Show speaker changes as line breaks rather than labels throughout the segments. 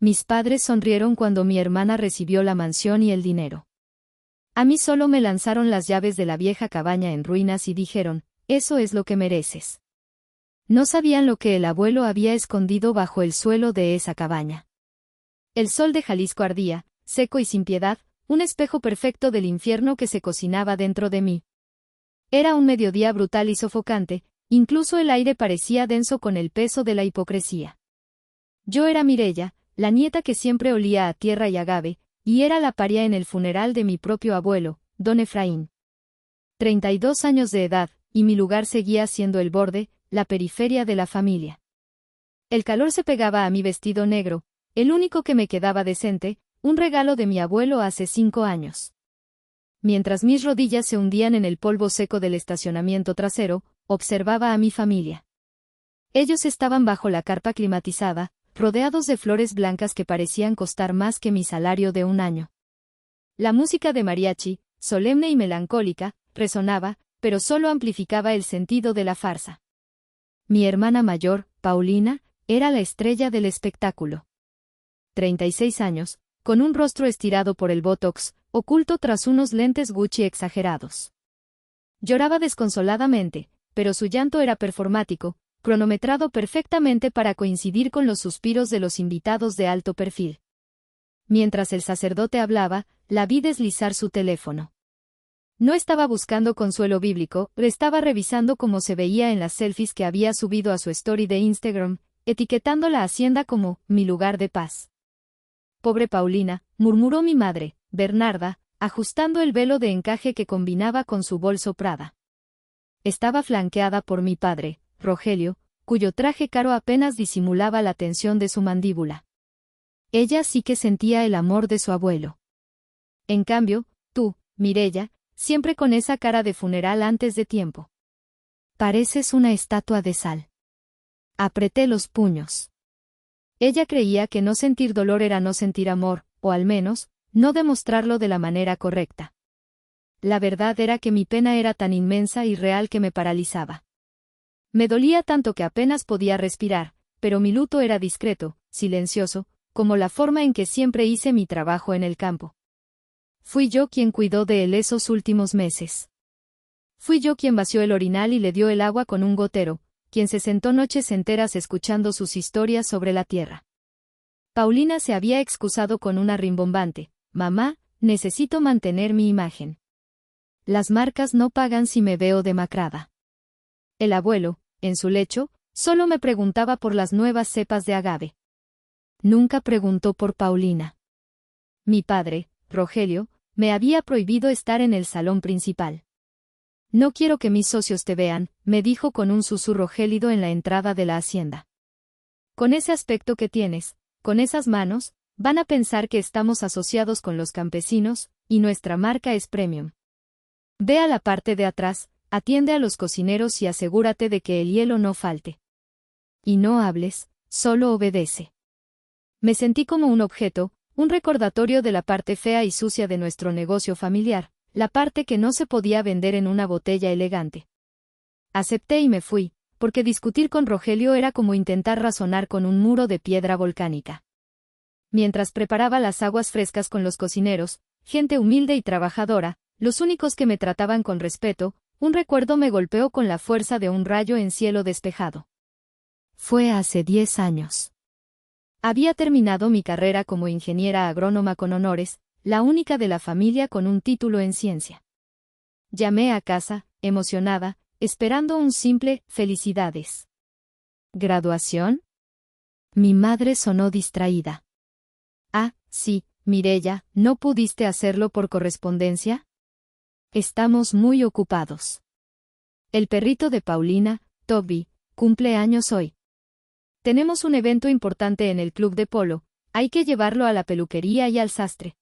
Mis padres sonrieron cuando mi hermana recibió la mansión y el dinero. A mí solo me lanzaron las llaves de la vieja cabaña en ruinas y dijeron, eso es lo que mereces. No sabían lo que el abuelo había escondido bajo el suelo de esa cabaña. El sol de Jalisco ardía, seco y sin piedad, un espejo perfecto del infierno que se cocinaba dentro de mí. Era un mediodía brutal y sofocante, incluso el aire parecía denso con el peso de la hipocresía. Yo era Mireya, la nieta que siempre olía a tierra y agave, y era la paria en el funeral de mi propio abuelo, don Efraín. 32 años de edad, y mi lugar seguía siendo el borde, la periferia de la familia. El calor se pegaba a mi vestido negro, el único que me quedaba decente, un regalo de mi abuelo hace 5 años. Mientras mis rodillas se hundían en el polvo seco del estacionamiento trasero, observaba a mi familia. Ellos estaban bajo la carpa climatizada, rodeados de flores blancas que parecían costar más que mi salario de un año. La música de mariachi, solemne y melancólica, resonaba, pero solo amplificaba el sentido de la farsa. Mi hermana mayor, Paulina, era la estrella del espectáculo. 36 años, con un rostro estirado por el botox, oculto tras unos lentes Gucci exagerados. Lloraba desconsoladamente, pero su llanto era performático, cronometrado perfectamente para coincidir con los suspiros de los invitados de alto perfil. Mientras el sacerdote hablaba, la vi deslizar su teléfono. No estaba buscando consuelo bíblico, lo estaba revisando como se veía en las selfies que había subido a su story de Instagram, etiquetando la hacienda como mi lugar de paz. Pobre Paulina, murmuró mi madre, Bernarda, ajustando el velo de encaje que combinaba con su bolso Prada. Estaba flanqueada por mi padre, Rogelio, cuyo traje caro apenas disimulaba la tensión de su mandíbula. Ella sí que sentía el amor de su abuelo. En cambio, tú, Mireya, siempre con esa cara de funeral antes de tiempo. Pareces una estatua de sal. Apreté los puños. Ella creía que no sentir dolor era no sentir amor, o al menos, no demostrarlo de la manera correcta. La verdad era que mi pena era tan inmensa y real que me paralizaba. Me dolía tanto que apenas podía respirar, pero mi luto era discreto, silencioso, como la forma en que siempre hice mi trabajo en el campo. Fui yo quien cuidó de él esos últimos meses. Fui yo quien vació el orinal y le dio el agua con un gotero, quien se sentó noches enteras escuchando sus historias sobre la tierra. Paulina se había excusado con una rimbombante, «Mamá, necesito mantener mi imagen. Las marcas no pagan si me veo demacrada». El abuelo, en su lecho, solo me preguntaba por las nuevas cepas de agave. Nunca preguntó por Paulina. Mi padre, Rogelio, me había prohibido estar en el salón principal. «No quiero que mis socios te vean», me dijo con un susurro gélido en la entrada de la hacienda. «Con ese aspecto que tienes, con esas manos, van a pensar que estamos asociados con los campesinos, y nuestra marca es premium. Ve a la parte de atrás, atiende a los cocineros y asegúrate de que el hielo no falte. Y no hables, solo obedece». Me sentí como un objeto, un recordatorio de la parte fea y sucia de nuestro negocio familiar, la parte que no se podía vender en una botella elegante. Acepté y me fui, porque discutir con Rogelio era como intentar razonar con un muro de piedra volcánica. Mientras preparaba las aguas frescas con los cocineros, gente humilde y trabajadora, los únicos que me trataban con respeto, un recuerdo me golpeó con la fuerza de un rayo en cielo despejado. Fue hace 10 años. Había terminado mi carrera como ingeniera agrónoma con honores, la única de la familia con un título en ciencia. Llamé a casa, emocionada, esperando un simple «felicidades». ¿Graduación? Mi madre sonó distraída. «Ah, sí, Mireya, ¿no pudiste hacerlo por correspondencia? Estamos muy ocupados. El perrito de Paulina, Toby, cumple años hoy. Tenemos un evento importante en el club de polo, hay que llevarlo a la peluquería y al sastre».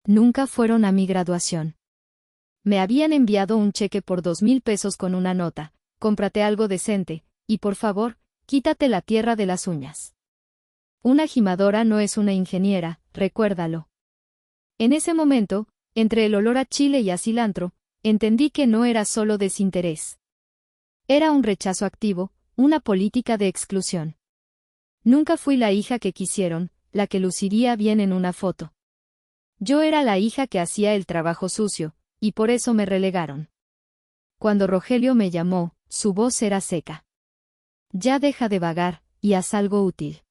Nunca fueron a mi graduación. Me habían enviado un cheque por 2,000 pesos con una nota: «Cómprate algo decente, y por favor, quítate la tierra de las uñas». Una gimadora no es una ingeniera, recuérdalo. En ese momento, entre el olor a chile y a cilantro, entendí que no era solo desinterés. Era un rechazo activo, una política de exclusión. Nunca fui la hija que quisieron, la que luciría bien en una foto. Yo era la hija que hacía el trabajo sucio, y por eso me relegaron. Cuando Rogelio me llamó, su voz era seca. Ya deja de vagar, y haz algo útil.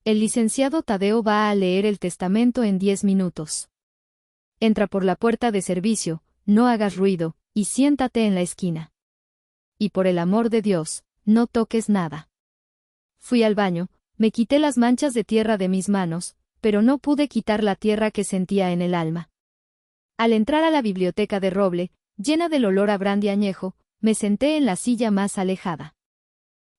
El licenciado Tadeo va a leer el testamento en 10 minutos. Entra por la puerta de servicio, no hagas ruido, y siéntate en la esquina. Y por el amor de Dios, no toques nada. Fui al baño, me quité las manchas de tierra de mis manos, pero no pude quitar la tierra que sentía en el alma. Al entrar a la biblioteca de roble, llena del olor a brandy añejo, me senté en la silla más alejada.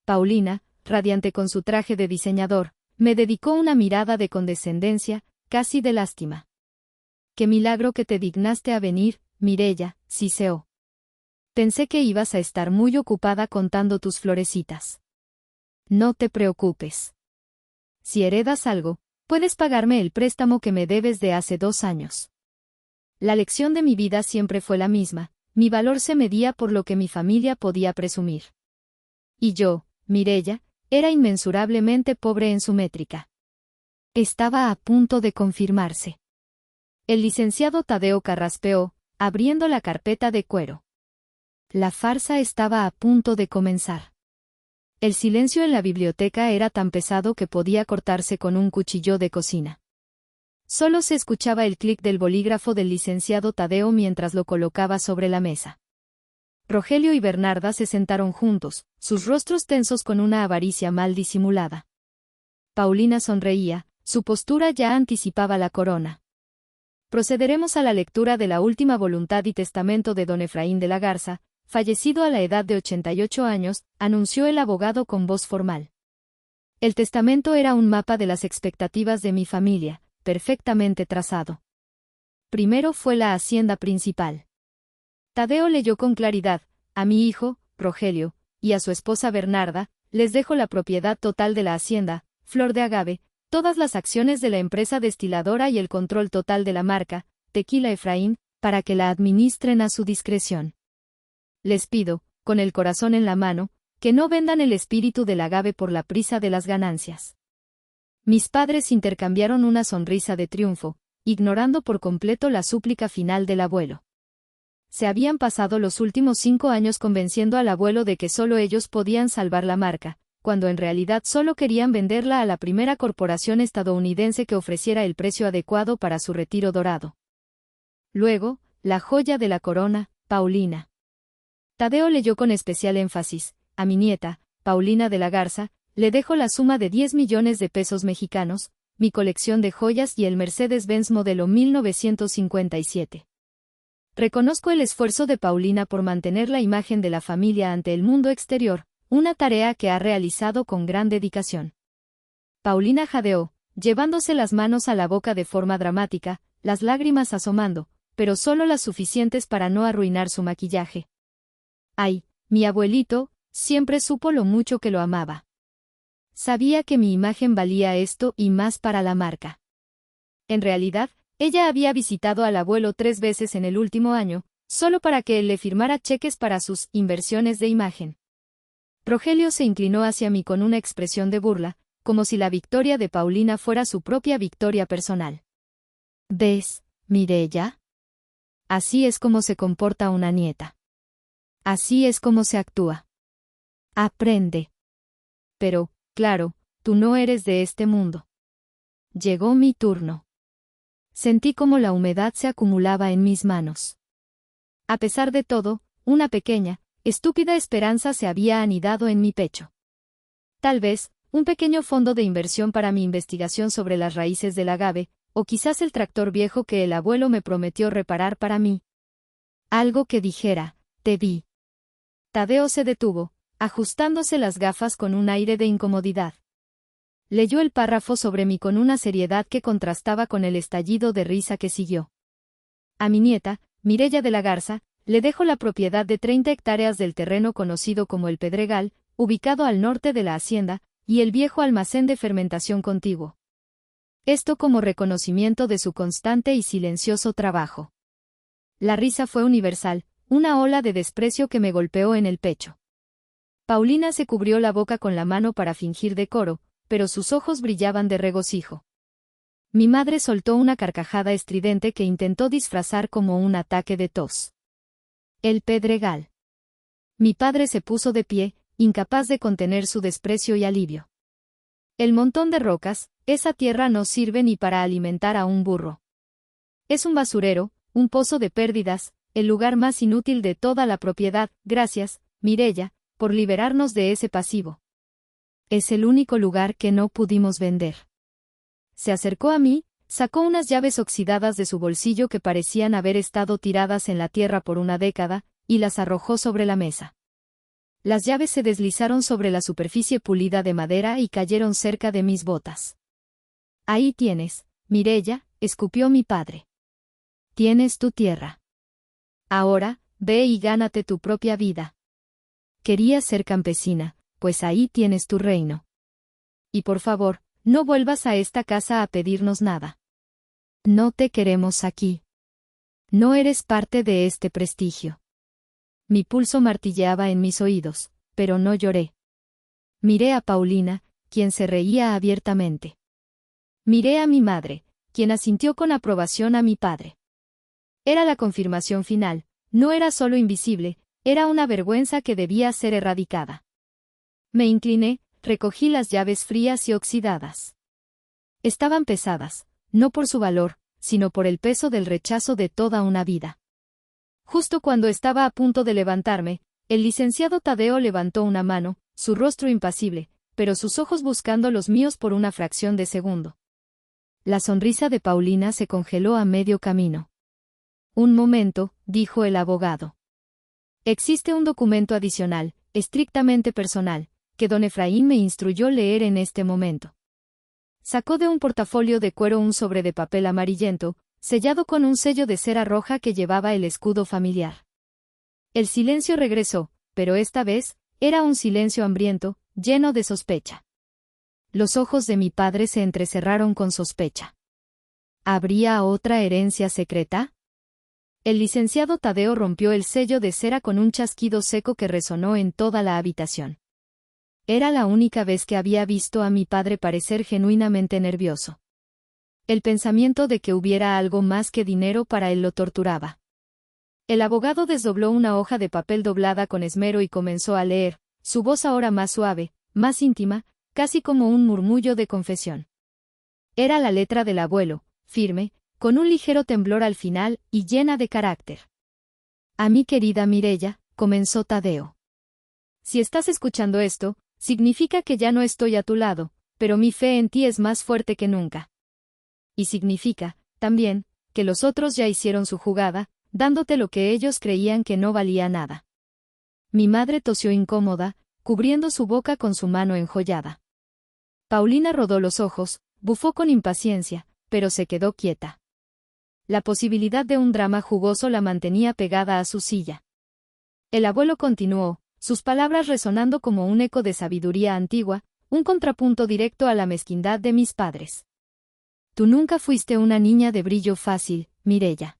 Paulina, radiante con su traje de diseñador, me dedicó una mirada de condescendencia, casi de lástima. Qué milagro que te dignaste a venir, Mireya, siseó. Pensé que ibas a estar muy ocupada contando tus florecitas. No te preocupes. Si heredas algo, puedes pagarme el préstamo que me debes de hace 2 años. La lección de mi vida siempre fue la misma, mi valor se medía por lo que mi familia podía presumir. Y yo, Mireya, era inmensurablemente pobre en su métrica. Estaba a punto de confirmarse. El licenciado Tadeo carraspeó, abriendo la carpeta de cuero. La farsa estaba a punto de comenzar. El silencio en la biblioteca era tan pesado que podía cortarse con un cuchillo de cocina. Solo se escuchaba el clic del bolígrafo del licenciado Tadeo mientras lo colocaba sobre la mesa. Rogelio y Bernarda se sentaron juntos, sus rostros tensos con una avaricia mal disimulada. Paulina sonreía, su postura ya anticipaba la corona. Procederemos a la lectura de la última voluntad y testamento de don Efraín de la Garza, fallecido a la edad de 88 años, anunció el abogado con voz formal. El testamento era un mapa de las expectativas de mi familia, perfectamente trazado. Primero fue la hacienda principal. Tadeo leyó con claridad: a mi hijo, Rogelio, y a su esposa Bernarda, les dejo la propiedad total de la hacienda, Flor de Agave, todas las acciones de la empresa destiladora y el control total de la marca, Tequila Efraín, para que la administren a su discreción. Les pido, con el corazón en la mano, que no vendan el espíritu del agave por la prisa de las ganancias. Mis padres intercambiaron una sonrisa de triunfo, ignorando por completo la súplica final del abuelo. Se habían pasado los últimos 5 años convenciendo al abuelo de que solo ellos podían salvar la marca, cuando en realidad solo querían venderla a la primera corporación estadounidense que ofreciera el precio adecuado para su retiro dorado. Luego, la joya de la corona, Paulina. Tadeo leyó con especial énfasis: a mi nieta, Paulina de la Garza, le dejo la suma de 10 millones de pesos mexicanos, mi colección de joyas y el Mercedes-Benz modelo 1957. Reconozco el esfuerzo de Paulina por mantener la imagen de la familia ante el mundo exterior, una tarea que ha realizado con gran dedicación. Paulina jadeó, llevándose las manos a la boca de forma dramática, las lágrimas asomando, pero solo las suficientes para no arruinar su maquillaje. Ay, mi abuelito, siempre supo lo mucho que lo amaba. Sabía que mi imagen valía esto y más para la marca. En realidad, ella había visitado al abuelo 3 veces en el último año, solo para que él le firmara cheques para sus inversiones de imagen. Rogelio se inclinó hacia mí con una expresión de burla, como si la victoria de Paulina fuera su propia victoria personal. ¿Ves, Mireya? Así es como se comporta una nieta. Así es como se actúa. Aprende. Pero, claro, tú no eres de este mundo. Llegó mi turno. Sentí como la humedad se acumulaba en mis manos. A pesar de todo, una pequeña, estúpida esperanza se había anidado en mi pecho. Tal vez, un pequeño fondo de inversión para mi investigación sobre las raíces del agave, o quizás el tractor viejo que el abuelo me prometió reparar para mí. Algo que dijera: te vi. Tadeo se detuvo, ajustándose las gafas con un aire de incomodidad. Leyó el párrafo sobre mí con una seriedad que contrastaba con el estallido de risa que siguió. A mi nieta, Mireya de la Garza, le dejo la propiedad de 30 hectáreas del terreno conocido como el Pedregal, ubicado al norte de la hacienda, y el viejo almacén de fermentación contiguo. Esto como reconocimiento de su constante y silencioso trabajo. La risa fue universal, una ola de desprecio que me golpeó en el pecho. Paulina se cubrió la boca con la mano para fingir decoro, pero sus ojos brillaban de regocijo. Mi madre soltó una carcajada estridente que intentó disfrazar como un ataque de tos. El pedregal. Mi padre se puso de pie, incapaz de contener su desprecio y alivio. El montón de rocas, esa tierra no sirve ni para alimentar a un burro. Es un basurero, un pozo de pérdidas, el lugar más inútil de toda la propiedad. Gracias, Mireya, por liberarnos de ese pasivo. Es el único lugar que no pudimos vender. Se acercó a mí, sacó unas llaves oxidadas de su bolsillo que parecían haber estado tiradas en la tierra por una década, y las arrojó sobre la mesa. Las llaves se deslizaron sobre la superficie pulida de madera y cayeron cerca de mis botas. Ahí tienes, Mireya, escupió mi padre. Tienes tu tierra. Ahora, ve y gánate tu propia vida. Querías ser campesina, pues ahí tienes tu reino. Y por favor, no vuelvas a esta casa a pedirnos nada. No te queremos aquí. No eres parte de este prestigio. Mi pulso martilleaba en mis oídos, pero no lloré. Miré a Paulina, quien se reía abiertamente. Miré a mi madre, quien asintió con aprobación a mi padre. Era la confirmación final, no era solo invisible, era una vergüenza que debía ser erradicada. Me incliné, recogí las llaves frías y oxidadas. Estaban pesadas, no por su valor, sino por el peso del rechazo de toda una vida. Justo cuando estaba a punto de levantarme, el licenciado Tadeo levantó una mano, su rostro impasible, pero sus ojos buscando los míos por una fracción de segundo. La sonrisa de Paulina se congeló a medio camino. Un momento, dijo el abogado. Existe un documento adicional, estrictamente personal, que don Efraín me instruyó leer en este momento. Sacó de un portafolio de cuero un sobre de papel amarillento, sellado con un sello de cera roja que llevaba el escudo familiar. El silencio regresó, pero esta vez, era un silencio hambriento, lleno de sospecha. Los ojos de mi padre se entrecerraron con sospecha. ¿Habría otra herencia secreta? El licenciado Tadeo rompió el sello de cera con un chasquido seco que resonó en toda la habitación. Era la única vez que había visto a mi padre parecer genuinamente nervioso. El pensamiento de que hubiera algo más que dinero para él lo torturaba. El abogado desdobló una hoja de papel doblada con esmero y comenzó a leer, su voz ahora más suave, más íntima, casi como un murmullo de confesión. Era la letra del abuelo, firme, con un ligero temblor al final y llena de carácter. A mi querida Mireya, comenzó Tadeo. Si estás escuchando esto, significa que ya no estoy a tu lado, pero mi fe en ti es más fuerte que nunca. Y significa, también, que los otros ya hicieron su jugada, dándote lo que ellos creían que no valía nada. Mi madre tosió incómoda, cubriendo su boca con su mano enjollada. Paulina rodó los ojos, bufó con impaciencia, pero se quedó quieta. La posibilidad de un drama jugoso la mantenía pegada a su silla. El abuelo continuó, sus palabras resonando como un eco de sabiduría antigua, un contrapunto directo a la mezquindad de mis padres. Tú nunca fuiste una niña de brillo fácil, Mireya.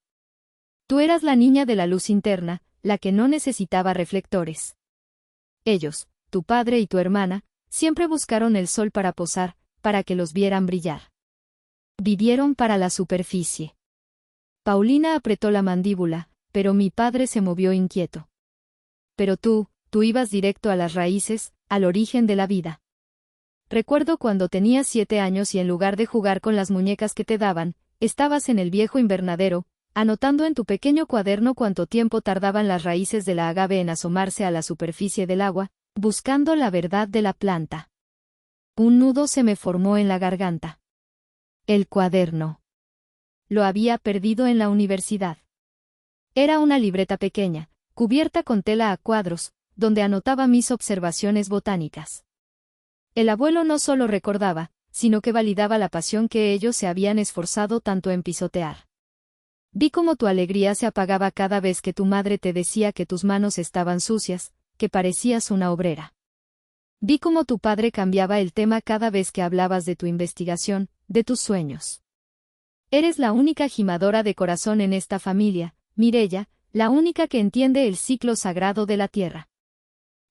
Tú eras la niña de la luz interna, la que no necesitaba reflectores. Ellos, tu padre y tu hermana, siempre buscaron el sol para posar, para que los vieran brillar. Vivieron para la superficie. Paulina apretó la mandíbula, pero mi padre se movió inquieto. Pero tú ibas directo a las raíces, al origen de la vida. Recuerdo cuando tenías 7 años y en lugar de jugar con las muñecas que te daban, estabas en el viejo invernadero, anotando en tu pequeño cuaderno cuánto tiempo tardaban las raíces de la agave en asomarse a la superficie del agua, buscando la verdad de la planta. Un nudo se me formó en la garganta. El cuaderno. Lo había perdido en la universidad. Era una libreta pequeña, cubierta con tela a cuadros, donde anotaba mis observaciones botánicas. El abuelo no solo recordaba, sino que validaba la pasión que ellos se habían esforzado tanto en pisotear. Vi cómo tu alegría se apagaba cada vez que tu madre te decía que tus manos estaban sucias, que parecías una obrera. Vi cómo tu padre cambiaba el tema cada vez que hablabas de tu investigación, de tus sueños. Eres la única gimadora de corazón en esta familia, Mireya, la única que entiende el ciclo sagrado de la tierra.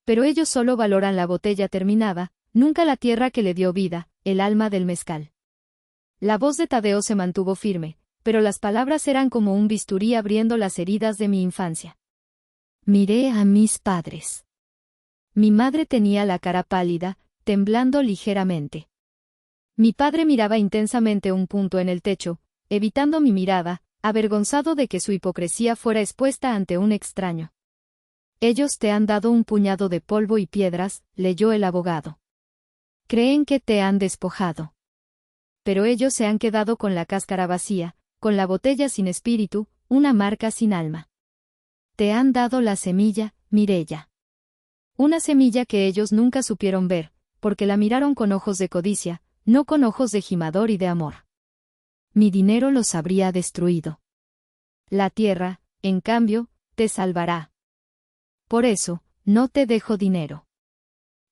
Pero ellos solo valoran la botella terminada, nunca la tierra que le dio vida, el alma del mezcal. La voz de Tadeo se mantuvo firme, pero las palabras eran como un bisturí abriendo las heridas de mi infancia. Miré a mis padres. Mi madre tenía la cara pálida, temblando ligeramente. Mi padre miraba intensamente un punto en el techo, evitando mi mirada, avergonzado de que su hipocresía fuera expuesta ante un extraño. Ellos te han dado un puñado de polvo y piedras, leyó el abogado. Creen que te han despojado. Pero ellos se han quedado con la cáscara vacía, con la botella sin espíritu, una marca sin alma. Te han dado la semilla, Mireya. Una semilla que ellos nunca supieron ver, porque la miraron con ojos de codicia, no con ojos de gimador y de amor. Mi dinero los habría destruido. La tierra, en cambio, te salvará. Por eso, no te dejo dinero.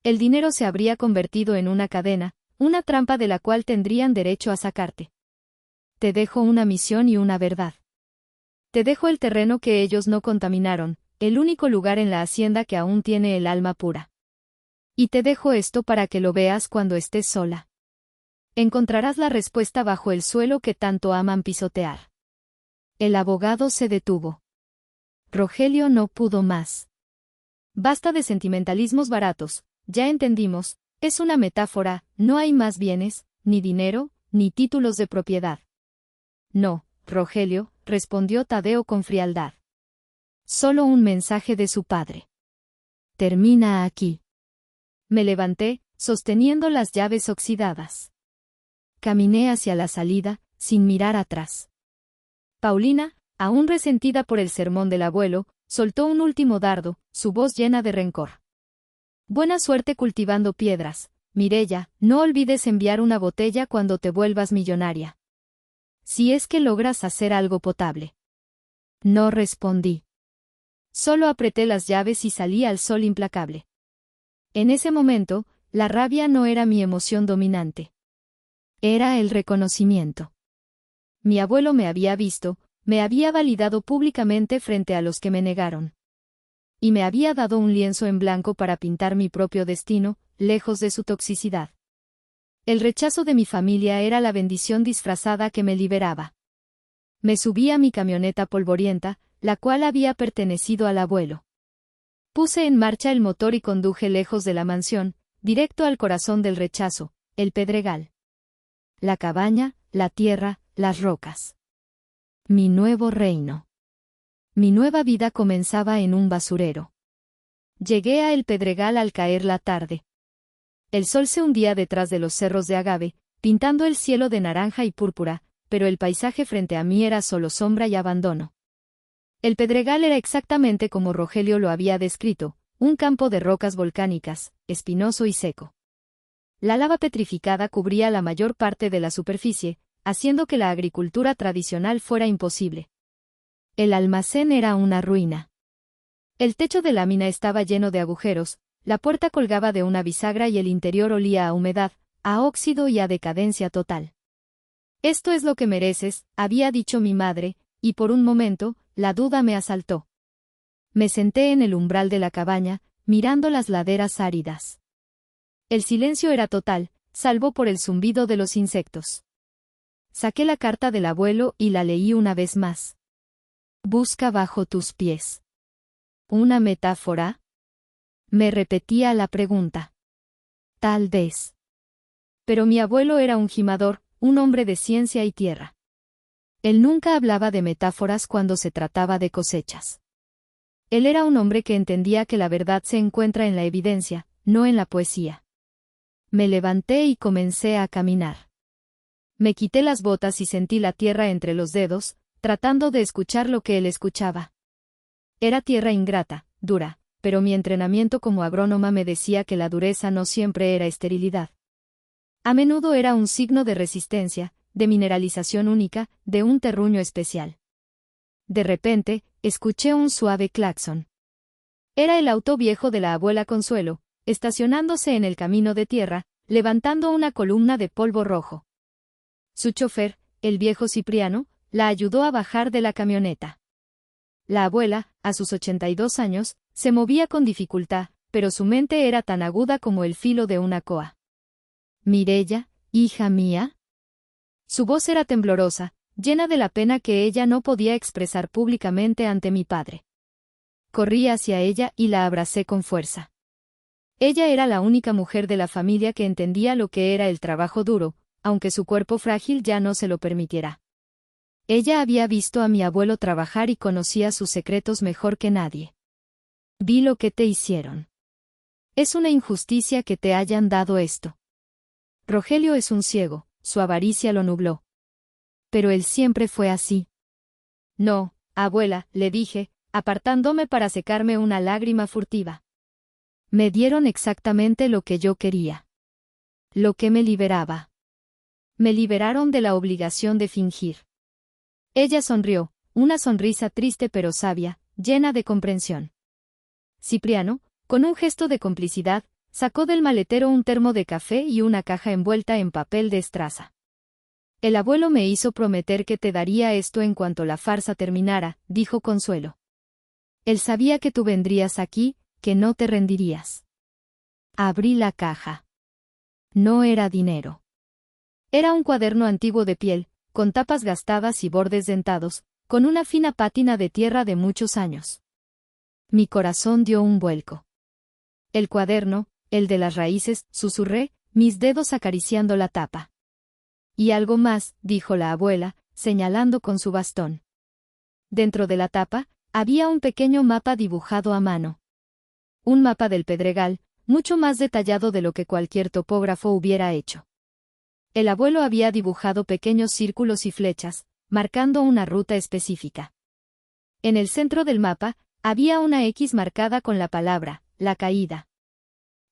El dinero se habría convertido en una cadena, una trampa de la cual tendrían derecho a sacarte. Te dejo una misión y una verdad. Te dejo el terreno que ellos no contaminaron, el único lugar en la hacienda que aún tiene el alma pura. Y te dejo esto para que lo veas cuando estés sola. Encontrarás la respuesta bajo el suelo que tanto aman pisotear. El abogado se detuvo. Rogelio no pudo más. Basta de sentimentalismos baratos, ya entendimos, es una metáfora, no hay más bienes, ni dinero, ni títulos de propiedad. No, Rogelio, respondió Tadeo con frialdad. Solo un mensaje de su padre. Termina aquí. Me levanté, sosteniendo las llaves oxidadas. Caminé hacia la salida, sin mirar atrás. Paulina, aún resentida por el sermón del abuelo, soltó un último dardo, su voz llena de rencor. Buena suerte cultivando piedras, Mireya, no olvides enviar una botella cuando te vuelvas millonaria. Si es que logras hacer algo potable. No respondí. Solo apreté las llaves y salí al sol implacable. En ese momento, la rabia no era mi emoción dominante. Era el reconocimiento. Mi abuelo me había visto, me había validado públicamente frente a los que me negaron. Y me había dado un lienzo en blanco para pintar mi propio destino, lejos de su toxicidad. El rechazo de mi familia era la bendición disfrazada que me liberaba. Me subí a mi camioneta polvorienta, la cual había pertenecido al abuelo. Puse en marcha el motor y conduje lejos de la mansión, directo al corazón del rechazo, el pedregal. La cabaña, la tierra, las rocas. Mi nuevo reino. Mi nueva vida comenzaba en un basurero. Llegué a El Pedregal al caer la tarde. El sol se hundía detrás de los cerros de agave, pintando el cielo de naranja y púrpura, pero el paisaje frente a mí era solo sombra y abandono. El Pedregal era exactamente como Rogelio lo había descrito, un campo de rocas volcánicas, espinoso y seco. La lava petrificada cubría la mayor parte de la superficie, haciendo que la agricultura tradicional fuera imposible. El almacén era una ruina. El techo de lámina estaba lleno de agujeros, la puerta colgaba de una bisagra y el interior olía a humedad, a óxido y a decadencia total. Esto es lo que mereces, había dicho mi madre, y por un momento, la duda me asaltó. Me senté en el umbral de la cabaña, mirando las laderas áridas. El silencio era total, salvo por el zumbido de los insectos. Saqué la carta del abuelo y la leí una vez más. Busca bajo tus pies. ¿Una metáfora? Me repetía la pregunta. Tal vez. Pero mi abuelo era un gimador, un hombre de ciencia y tierra. Él nunca hablaba de metáforas cuando se trataba de cosechas. Él era un hombre que entendía que la verdad se encuentra en la evidencia, no en la poesía. Me levanté y comencé a caminar. Me quité las botas y sentí la tierra entre los dedos, tratando de escuchar lo que él escuchaba. Era tierra ingrata, dura, pero mi entrenamiento como agrónoma me decía que la dureza no siempre era esterilidad. A menudo era un signo de resistencia, de mineralización única, de un terruño especial. De repente, escuché un suave claxon. Era el auto viejo de la abuela Consuelo, estacionándose en el camino de tierra, levantando una columna de polvo rojo. Su chofer, el viejo Cipriano, la ayudó a bajar de la camioneta. La abuela, a sus 82 años, se movía con dificultad, pero su mente era tan aguda como el filo de una coa. Mireya, hija mía. Su voz era temblorosa, llena de la pena que ella no podía expresar públicamente ante mi padre. Corrí hacia ella y la abracé con fuerza. Ella era la única mujer de la familia que entendía lo que era el trabajo duro, aunque su cuerpo frágil ya no se lo permitiera. Ella había visto a mi abuelo trabajar y conocía sus secretos mejor que nadie. Vi lo que te hicieron. Es una injusticia que te hayan dado esto. Rogelio es un ciego, su avaricia lo nubló. Pero él siempre fue así. No, abuela, le dije, apartándome para secarme una lágrima furtiva. Me dieron exactamente lo que yo quería. Lo que me liberaba. Me liberaron de la obligación de fingir. Ella sonrió, una sonrisa triste pero sabia, llena de comprensión. Cipriano, con un gesto de complicidad, sacó del maletero un termo de café y una caja envuelta en papel de estraza. El abuelo me hizo prometer que te daría esto en cuanto la farsa terminara, dijo Consuelo. Él sabía que tú vendrías aquí, que no te rendirías. Abrí la caja. No era dinero. Era un cuaderno antiguo de piel, con tapas gastadas y bordes dentados, con una fina pátina de tierra de muchos años. Mi corazón dio un vuelco. El cuaderno, el de las raíces, susurré, mis dedos acariciando la tapa. Y algo más, dijo la abuela, señalando con su bastón. Dentro de la tapa, había un pequeño mapa dibujado a mano. Un mapa del Pedregal, mucho más detallado de lo que cualquier topógrafo hubiera hecho. El abuelo había dibujado pequeños círculos y flechas, marcando una ruta específica. En el centro del mapa, había una X marcada con la palabra, la caída.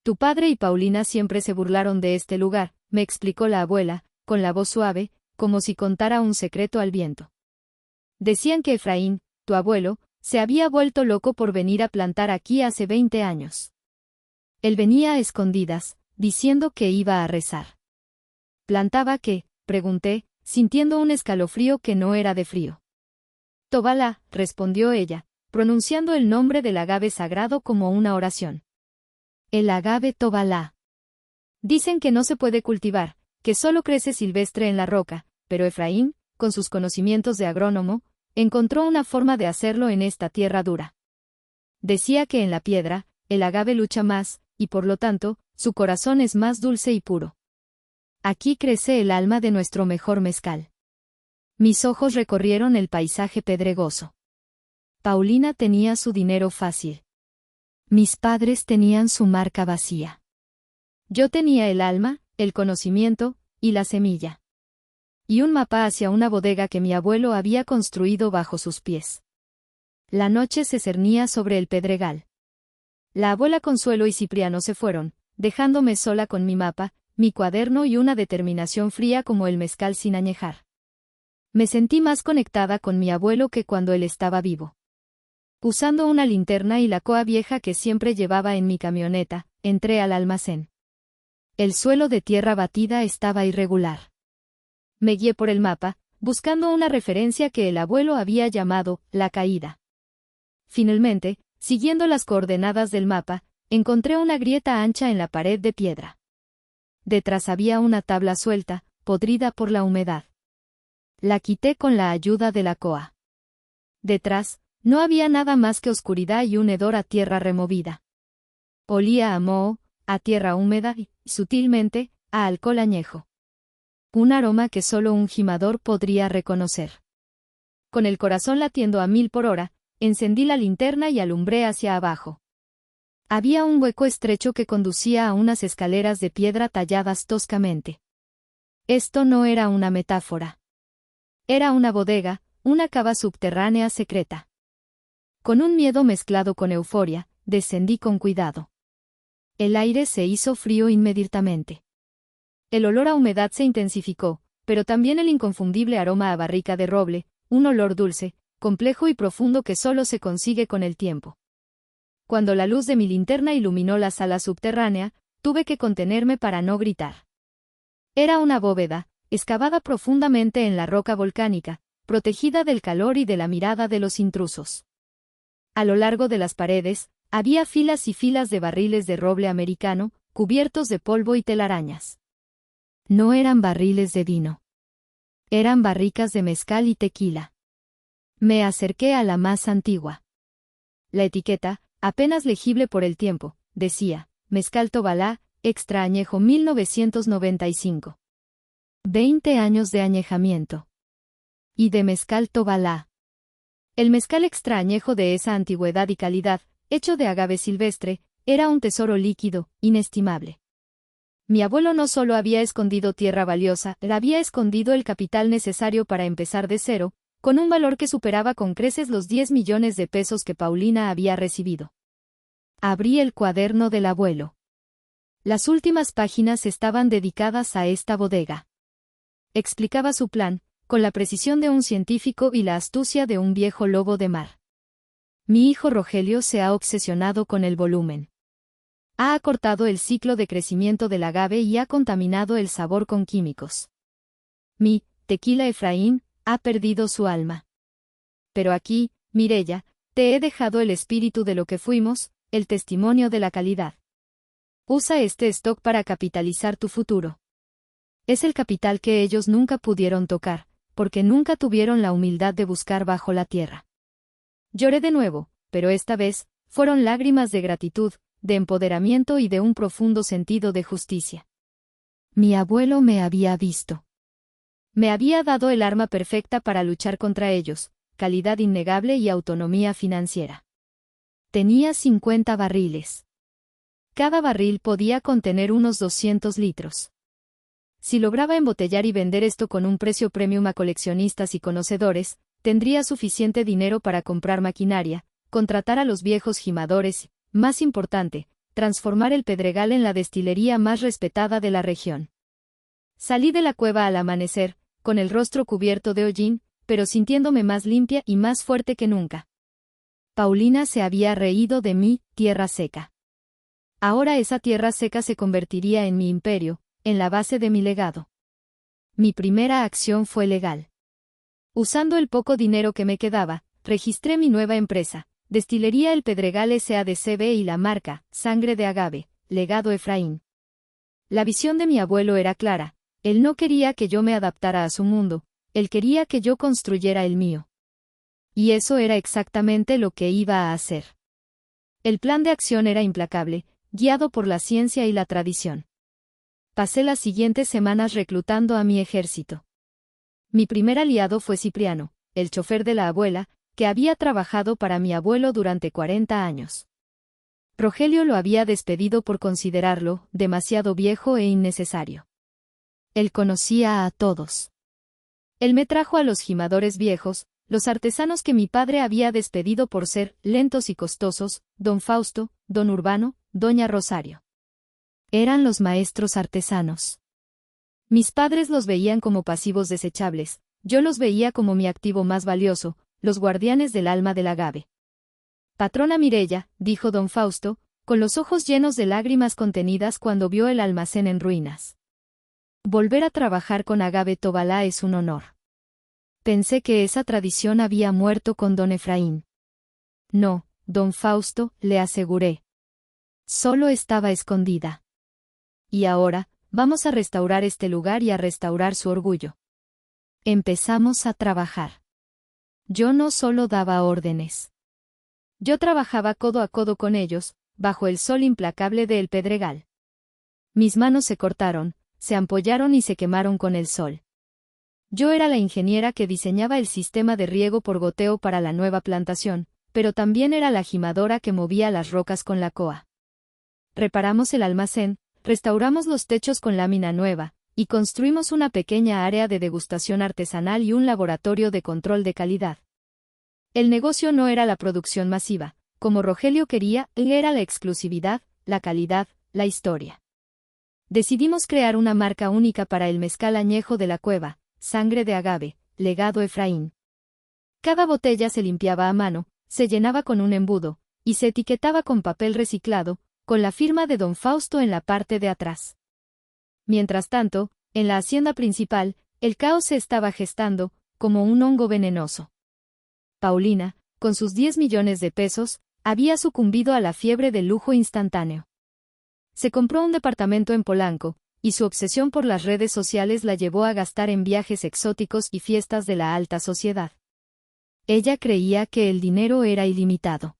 Tu padre y Paulina siempre se burlaron de este lugar, me explicó la abuela, con la voz suave, como si contara un secreto al viento. Decían que Efraín, tu abuelo, se había vuelto loco por venir a plantar aquí hace 20 años. Él venía a escondidas, diciendo que iba a rezar. ¿Plantaba qué?, pregunté, sintiendo un escalofrío que no era de frío. Tobalá, respondió ella, pronunciando el nombre del agave sagrado como una oración. El agave Tobalá. Dicen que no se puede cultivar, que solo crece silvestre en la roca, pero Efraín, con sus conocimientos de agrónomo, encontró una forma de hacerlo en esta tierra dura. Decía que en la piedra, el agave lucha más, y por lo tanto, su corazón es más dulce y puro. Aquí crece el alma de nuestro mejor mezcal. Mis ojos recorrieron el paisaje pedregoso. Paulina tenía su dinero fácil. Mis padres tenían su marca vacía. Yo tenía el alma, el conocimiento, y la semilla. Y un mapa hacia una bodega que mi abuelo había construido bajo sus pies. La noche se cernía sobre el Pedregal. La abuela Consuelo y Cipriano se fueron, dejándome sola con mi mapa, mi cuaderno y una determinación fría como el mezcal sin añejar. Me sentí más conectada con mi abuelo que cuando él estaba vivo. Usando una linterna y la coa vieja que siempre llevaba en mi camioneta, entré al almacén. El suelo de tierra batida estaba irregular. Me guié por el mapa, buscando una referencia que el abuelo había llamado la caída. Finalmente, siguiendo las coordenadas del mapa, encontré una grieta ancha en la pared de piedra. Detrás había una tabla suelta, podrida por la humedad. La quité con la ayuda de la coa. Detrás, no había nada más que oscuridad y un hedor a tierra removida. Olía a moho, a tierra húmeda y, sutilmente, a alcohol añejo. Un aroma que solo un gimador podría reconocer. Con el corazón latiendo a 1000 por hora, encendí la linterna y alumbré hacia abajo. Había un hueco estrecho que conducía a unas escaleras de piedra talladas toscamente. Esto no era una metáfora. Era una bodega, una cava subterránea secreta. Con un miedo mezclado con euforia, descendí con cuidado. El aire se hizo frío inmediatamente. El olor a humedad se intensificó, pero también el inconfundible aroma a barrica de roble, un olor dulce, complejo y profundo que solo se consigue con el tiempo. Cuando la luz de mi linterna iluminó la sala subterránea, tuve que contenerme para no gritar. Era una bóveda, excavada profundamente en la roca volcánica, protegida del calor y de la mirada de los intrusos. A lo largo de las paredes, había filas y filas de barriles de roble americano, cubiertos de polvo y telarañas. No eran barriles de vino. Eran barricas de mezcal y tequila. Me acerqué a la más antigua. La etiqueta, apenas legible por el tiempo, decía, Mezcal Tobalá, extra añejo 1995. 20 años de añejamiento. Y de Mezcal Tobalá. El mezcal extra añejo de esa antigüedad y calidad, hecho de agave silvestre, era un tesoro líquido, inestimable. Mi abuelo no solo había escondido tierra valiosa, había escondido el capital necesario para empezar de cero, con un valor que superaba con creces los 10 millones de pesos que Paulina había recibido. Abrí el cuaderno del abuelo. Las últimas páginas estaban dedicadas a esta bodega. Explicaba su plan, con la precisión de un científico y la astucia de un viejo lobo de mar. Mi hijo Rogelio se ha obsesionado con el volumen. Ha acortado el ciclo de crecimiento del agave y ha contaminado el sabor con químicos. Mi tequila Efraín ha perdido su alma. Pero aquí, Mireya, te he dejado el espíritu de lo que fuimos, el testimonio de la calidad. Usa este stock para capitalizar tu futuro. Es el capital que ellos nunca pudieron tocar, porque nunca tuvieron la humildad de buscar bajo la tierra. Lloré de nuevo, pero esta vez, fueron lágrimas de gratitud, de empoderamiento y de un profundo sentido de justicia. Mi abuelo me había visto. Me había dado el arma perfecta para luchar contra ellos, calidad innegable y autonomía financiera. Tenía 50 barriles. Cada barril podía contener unos 200 litros. Si lograba embotellar y vender esto con un precio premium a coleccionistas y conocedores, tendría suficiente dinero para comprar maquinaria, contratar a los viejos gimadores, más importante, transformar el Pedregal en la destilería más respetada de la región. Salí de la cueva al amanecer, con el rostro cubierto de hollín, pero sintiéndome más limpia y más fuerte que nunca. Paulina se había reído de mí, tierra seca. Ahora esa tierra seca se convertiría en mi imperio, en la base de mi legado. Mi primera acción fue legal. Usando el poco dinero que me quedaba, registré mi nueva empresa, Destilería El Pedregal S.A.D.C.B. y la marca, Sangre de Agave, Legado Efraín. La visión de mi abuelo era clara, él no quería que yo me adaptara a su mundo, él quería que yo construyera el mío. Y eso era exactamente lo que iba a hacer. El plan de acción era implacable, guiado por la ciencia y la tradición. Pasé las siguientes semanas reclutando a mi ejército. Mi primer aliado fue Cipriano, el chofer de la abuela, que había trabajado para mi abuelo durante 40 años. Rogelio lo había despedido por considerarlo demasiado viejo e innecesario. Él conocía a todos. Él me trajo a los gimadores viejos, los artesanos que mi padre había despedido por ser lentos y costosos, don Fausto, don Urbano, doña Rosario. Eran los maestros artesanos. Mis padres los veían como pasivos desechables, yo los veía como mi activo más valioso, los guardianes del alma del agave. Patrona Mireya, dijo don Fausto, con los ojos llenos de lágrimas contenidas cuando vio el almacén en ruinas. Volver a trabajar con agave Tobalá es un honor. Pensé que esa tradición había muerto con don Efraín. No, don Fausto, le aseguré. Solo estaba escondida. Y ahora, vamos a restaurar este lugar y a restaurar su orgullo. Empezamos a trabajar. Yo no solo daba órdenes. Yo trabajaba codo a codo con ellos, bajo el sol implacable de El Pedregal. Mis manos se cortaron, se ampollaron y se quemaron con el sol. Yo era la ingeniera que diseñaba el sistema de riego por goteo para la nueva plantación, pero también era la gimadora que movía las rocas con la coa. Reparamos el almacén, restauramos los techos con lámina nueva, y construimos una pequeña área de degustación artesanal y un laboratorio de control de calidad. El negocio no era la producción masiva, como Rogelio quería, era la exclusividad, la calidad, la historia. Decidimos crear una marca única para el mezcal añejo de la cueva, Sangre de Agave, Legado Efraín. Cada botella se limpiaba a mano, se llenaba con un embudo, y se etiquetaba con papel reciclado, con la firma de don Fausto en la parte de atrás. Mientras tanto, en la hacienda principal, el caos se estaba gestando, como un hongo venenoso. Paulina, con sus 10 millones de pesos, había sucumbido a la fiebre del lujo instantáneo. Se compró un departamento en Polanco, y su obsesión por las redes sociales la llevó a gastar en viajes exóticos y fiestas de la alta sociedad. Ella creía que el dinero era ilimitado.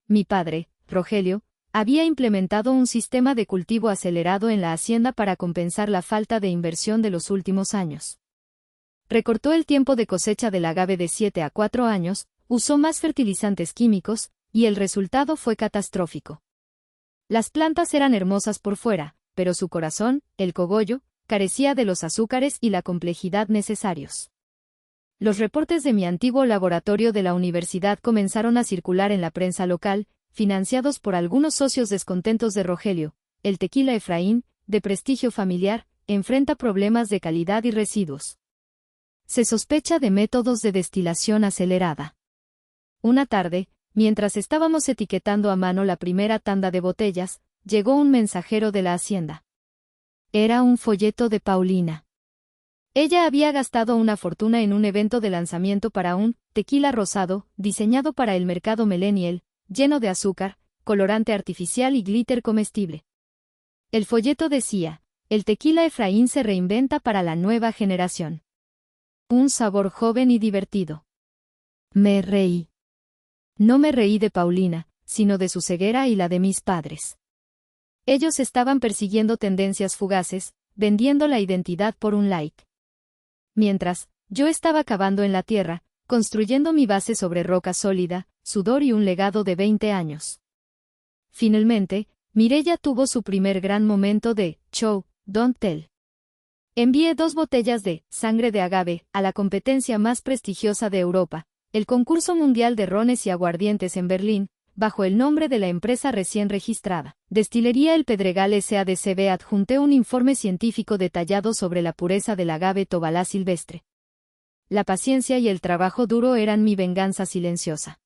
Mi padre, Rogelio, había implementado un sistema de cultivo acelerado en la hacienda para compensar la falta de inversión de los últimos años. Recortó el tiempo de cosecha del agave de 7 a 4 años, usó más fertilizantes químicos, y el resultado fue catastrófico. Las plantas eran hermosas por fuera, pero su corazón, el cogollo, carecía de los azúcares y la complejidad necesarios. Los reportes de mi antiguo laboratorio de la universidad comenzaron a circular en la prensa local, financiados por algunos socios descontentos de Rogelio. El tequila Efraín, de prestigio familiar, enfrenta problemas de calidad y residuos. Se sospecha de métodos de destilación acelerada. Una tarde, mientras estábamos etiquetando a mano la primera tanda de botellas, llegó un mensajero de la hacienda. Era un folleto de Paulina. Ella había gastado una fortuna en un evento de lanzamiento para un tequila rosado, diseñado para el mercado millennial, lleno de azúcar, colorante artificial y glitter comestible. El folleto decía, el tequila Efraín se reinventa para la nueva generación. Un sabor joven y divertido. Me reí. No me reí de Paulina, sino de su ceguera y la de mis padres. Ellos estaban persiguiendo tendencias fugaces, vendiendo la identidad por un like. Mientras, yo estaba cavando en la tierra, construyendo mi base sobre roca sólida, sudor y un legado de 20 años. Finalmente, Mireya tuvo su primer gran momento de show, don't tell. Envié 2 botellas de sangre de agave a la competencia más prestigiosa de Europa, el concurso mundial de rones y aguardientes en Berlín, bajo el nombre de la empresa recién registrada. Destilería El Pedregal SADCB. Adjunté un informe científico detallado sobre la pureza del agave Tobalá silvestre. La paciencia y el trabajo duro eran mi venganza silenciosa.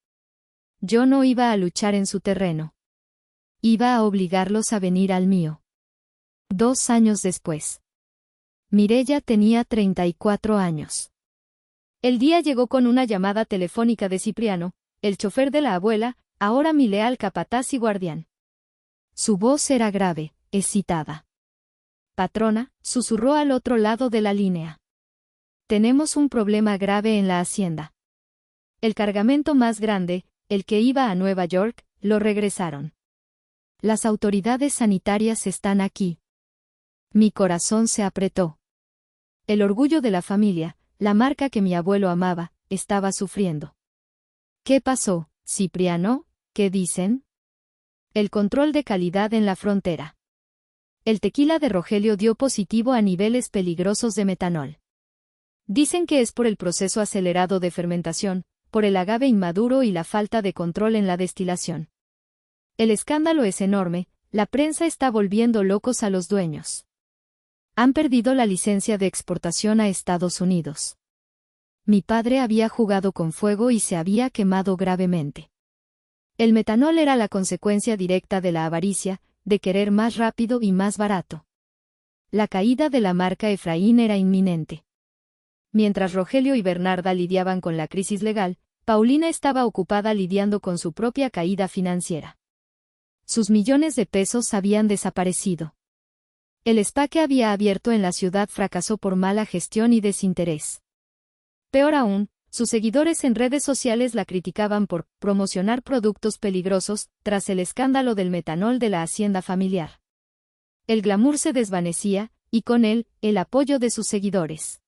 Yo no iba a luchar en su terreno. Iba a obligarlos a venir al mío. 2 años después. Mireya tenía 34 años. El día llegó con una llamada telefónica de Cipriano, el chofer de la abuela, ahora mi leal capataz y guardián. Su voz era grave, excitada. Patrona, susurró al otro lado de la línea. Tenemos un problema grave en la hacienda. El cargamento más grande, el que iba a Nueva York, lo regresaron. Las autoridades sanitarias están aquí. Mi corazón se apretó. El orgullo de la familia, la marca que mi abuelo amaba, estaba sufriendo. ¿Qué pasó, Cipriano? ¿Qué dicen? El control de calidad en la frontera. El tequila de Rogelio dio positivo a niveles peligrosos de metanol. Dicen que es por el proceso acelerado de fermentación, por el agave inmaduro y la falta de control en la destilación. El escándalo es enorme, la prensa está volviendo locos a los dueños. Han perdido la licencia de exportación a Estados Unidos. Mi padre había jugado con fuego y se había quemado gravemente. El metanol era la consecuencia directa de la avaricia, de querer más rápido y más barato. La caída de la marca Efraín era inminente. Mientras Rogelio y Bernarda lidiaban con la crisis legal, Paulina estaba ocupada lidiando con su propia caída financiera. Sus millones de pesos habían desaparecido. El spa que había abierto en la ciudad fracasó por mala gestión y desinterés. Peor aún, sus seguidores en redes sociales la criticaban por promocionar productos peligrosos, tras el escándalo del metanol de la hacienda familiar. El glamour se desvanecía, y con él, el apoyo de sus seguidores.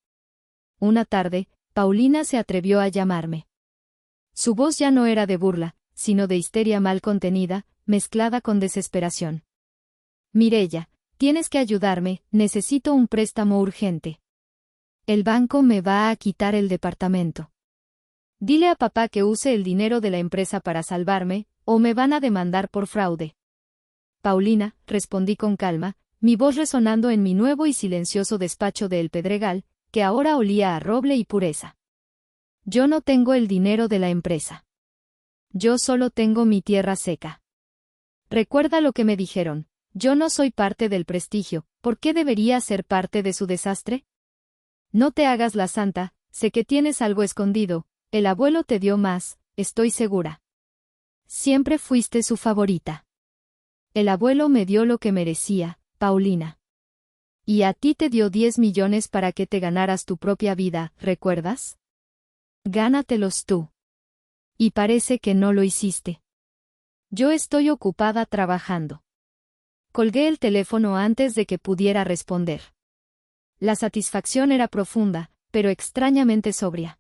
Una tarde, Paulina se atrevió a llamarme. Su voz ya no era de burla, sino de histeria mal contenida, mezclada con desesperación. Mireya, tienes que ayudarme, necesito un préstamo urgente. El banco me va a quitar el departamento. Dile a papá que use el dinero de la empresa para salvarme, o me van a demandar por fraude. Paulina, respondí con calma, mi voz resonando en mi nuevo y silencioso despacho de El Pedregal, que ahora olía a roble y pureza. Yo no tengo el dinero de la empresa. Yo solo tengo mi tierra seca. Recuerda lo que me dijeron, yo no soy parte del prestigio, ¿por qué debería ser parte de su desastre? No te hagas la santa, sé que tienes algo escondido, el abuelo te dio más, estoy segura. Siempre fuiste su favorita. El abuelo me dio lo que merecía, Paulina. Y a ti te dio 10 millones para que te ganaras tu propia vida, ¿recuerdas? Gánatelos tú. Y parece que no lo hiciste. Yo estoy ocupada trabajando. Colgué el teléfono antes de que pudiera responder. La satisfacción era profunda, pero extrañamente sobria.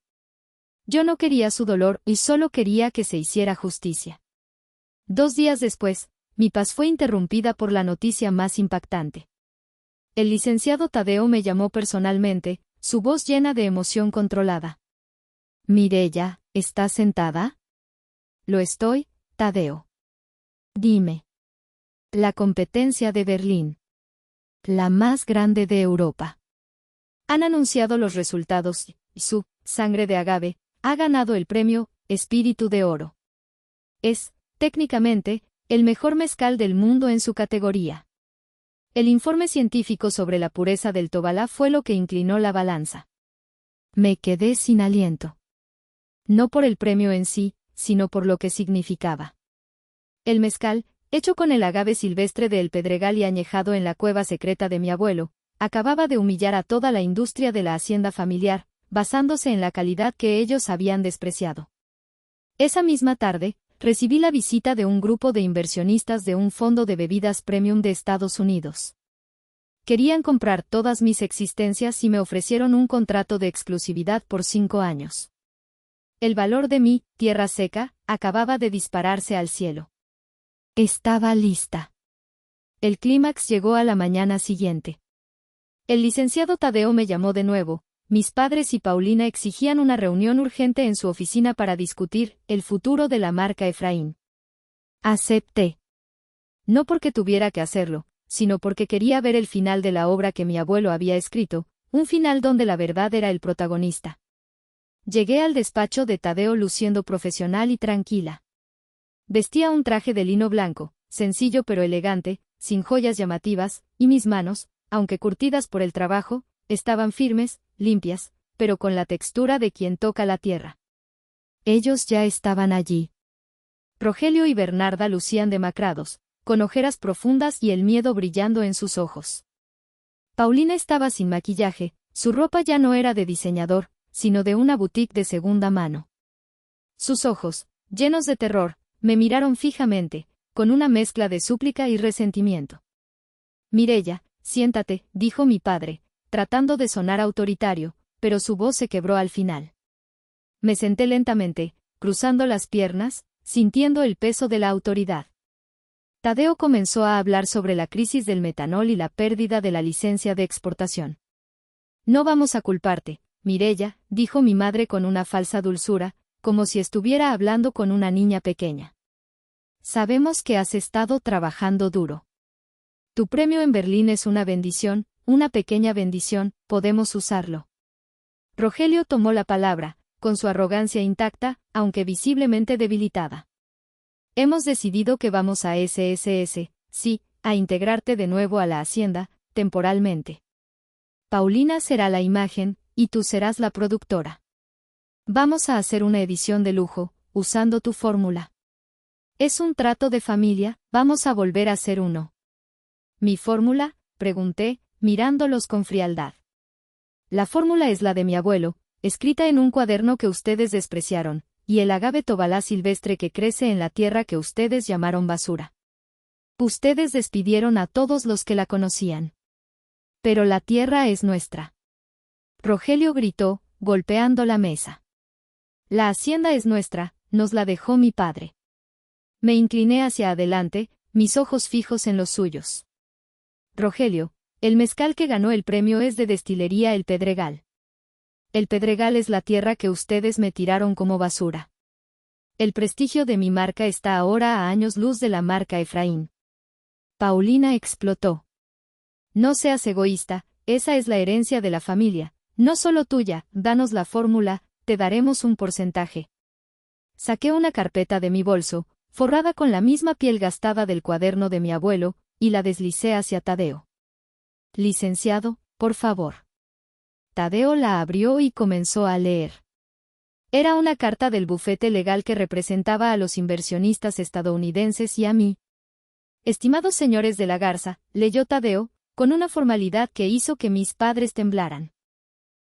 Yo no quería su dolor y solo quería que se hiciera justicia. 2 días después, mi paz fue interrumpida por la noticia más impactante. El licenciado Tadeo me llamó personalmente, su voz llena de emoción controlada. Mireya, ¿estás sentada? Lo estoy, Tadeo. Dime. La competencia de Berlín. La más grande de Europa. Han anunciado los resultados y su sangre de agave ha ganado el premio Espíritu de Oro. Es, técnicamente, el mejor mezcal del mundo en su categoría. El informe científico sobre la pureza del Tobalá fue lo que inclinó la balanza. Me quedé sin aliento. No por el premio en sí, sino por lo que significaba. El mezcal, hecho con el agave silvestre de El Pedregal y añejado en la cueva secreta de mi abuelo, acababa de humillar a toda la industria de la hacienda familiar, basándose en la calidad que ellos habían despreciado. Esa misma tarde, recibí la visita de un grupo de inversionistas de un fondo de bebidas premium de Estados Unidos. Querían comprar todas mis existencias y me ofrecieron un contrato de exclusividad por 5 años. El valor de mi tierra seca acababa de dispararse al cielo. Estaba lista. El clímax llegó a la mañana siguiente. El licenciado Tadeo me llamó de nuevo. Mis padres y Paulina exigían una reunión urgente en su oficina para discutir el futuro de la marca Efraín. Acepté. No porque tuviera que hacerlo, sino porque quería ver el final de la obra que mi abuelo había escrito, un final donde la verdad era el protagonista. Llegué al despacho de Tadeo luciendo profesional y tranquila. Vestía un traje de lino blanco, sencillo pero elegante, sin joyas llamativas, y mis manos, aunque curtidas por el trabajo, estaban firmes, limpias, pero con la textura de quien toca la tierra. Ellos ya estaban allí. Rogelio y Bernarda lucían demacrados, con ojeras profundas y el miedo brillando en sus ojos. Paulina estaba sin maquillaje, su ropa ya no era de diseñador, sino de una boutique de segunda mano. Sus ojos, llenos de terror, me miraron fijamente, con una mezcla de súplica y resentimiento. Mireya, siéntate, dijo mi padre, tratando de sonar autoritario, pero su voz se quebró al final. Me senté lentamente, cruzando las piernas, sintiendo el peso de la autoridad. Tadeo comenzó a hablar sobre la crisis del metanol y la pérdida de la licencia de exportación. No vamos a culparte, Mireya, dijo mi madre con una falsa dulzura, como si estuviera hablando con una niña pequeña. Sabemos que has estado trabajando duro. Tu premio en Berlín es una bendición, una pequeña bendición, podemos usarlo. Rogelio tomó la palabra, con su arrogancia intacta, aunque visiblemente debilitada. Hemos decidido que vamos a SSS, sí, a integrarte de nuevo a la hacienda, temporalmente. Paulina será la imagen, y tú serás la productora. Vamos a hacer una edición de lujo, usando tu fórmula. Es un trato de familia, vamos a volver a ser uno. ¿Mi fórmula?, pregunté, mirándolos con frialdad. La fórmula es la de mi abuelo, escrita en un cuaderno que ustedes despreciaron, y el agave tobalá silvestre que crece en la tierra que ustedes llamaron basura. Ustedes despidieron a todos los que la conocían. Pero la tierra es nuestra. Rogelio gritó, golpeando la mesa. La hacienda es nuestra, nos la dejó mi padre. Me incliné hacia adelante, mis ojos fijos en los suyos. Rogelio, el mezcal que ganó el premio es de destilería El Pedregal. El Pedregal es la tierra que ustedes me tiraron como basura. El prestigio de mi marca está ahora a años luz de la marca Efraín. Paulina explotó. No seas egoísta, esa es la herencia de la familia, no solo tuya, danos la fórmula, te daremos un porcentaje. Saqué una carpeta de mi bolso, forrada con la misma piel gastada del cuaderno de mi abuelo, y la deslicé hacia Tadeo. Licenciado, por favor. Tadeo la abrió y comenzó a leer. Era una carta del bufete legal que representaba a los inversionistas estadounidenses y a mí. Estimados señores de la Garza, leyó Tadeo, con una formalidad que hizo que mis padres temblaran.